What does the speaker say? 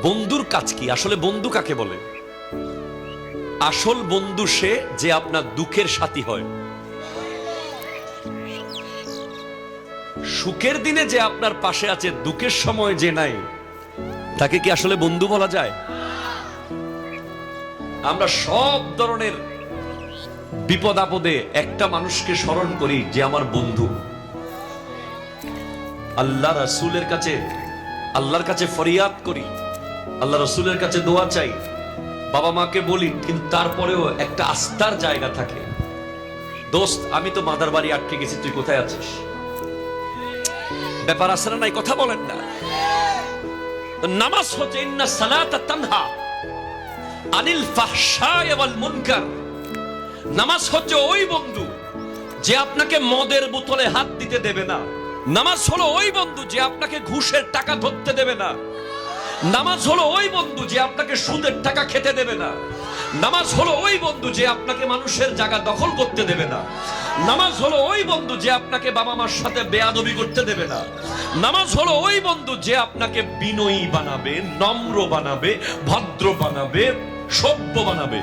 বন্ধুর কাজ কি? আসলে বন্ধু কাকে বলে? আসল বন্ধু সে যে আপনার দুঃখের সাথী হয়। সুখের দিনে যে আপনার পাশে আছে, দুঃখের সময় যে নাই, তাকে কি আসলে বন্ধু বলা যায়? আমরা সব ধরনের বিপদ আপদে একটা মানুষকে স্মরণ করি যে আমার বন্ধু। আল্লাহ রাসূলের কাছে, আল্লাহর কাছে ফরিয়াদ করি, আল্লাহ রাসূলের কাছে দোয়া চাই, বাবা মাকে বলি, কিন্তু তারপরেও একটা আস্থার জায়গা থাকে। দোস্ত, আমি তো মাদার বাড়ি আটকে গেছি, তুই কোথায় আছিস? ব্যাপার আছে না নাই? কথা বলেন না। নামাজ হচ্ছে ইন্না সালাতা তানহা আনিল ফাহশায় ওয়াল মুনকার। নামাজ হচ্ছে ওই বন্ধু যে আপনাকে মদের বোতলে হাত দিতে দেবে না। নামাজ হলো ওই বন্ধু যে আপনাকে ঘুষের টাকা ধরতে দেবে না। নামাজ হলো ওই বন্ধু যে আপনাকে সুদের টাকা খেতে দেবে না। নামাজ হলো ওই বন্ধু যে আপনাকে মানুষের জায়গা দখল করতে দেবে না। নামাজ হলো ওই বন্ধু যে আপনাকে বাবা মার সাথে বেয়াদবি করতে দেবে না। নামাজ হলো ওই বন্ধু যে আপনাকে বিনয়ী বানাবে, নম্র বানাবে, ভদ্র বানাবে, সভ্য বানাবে।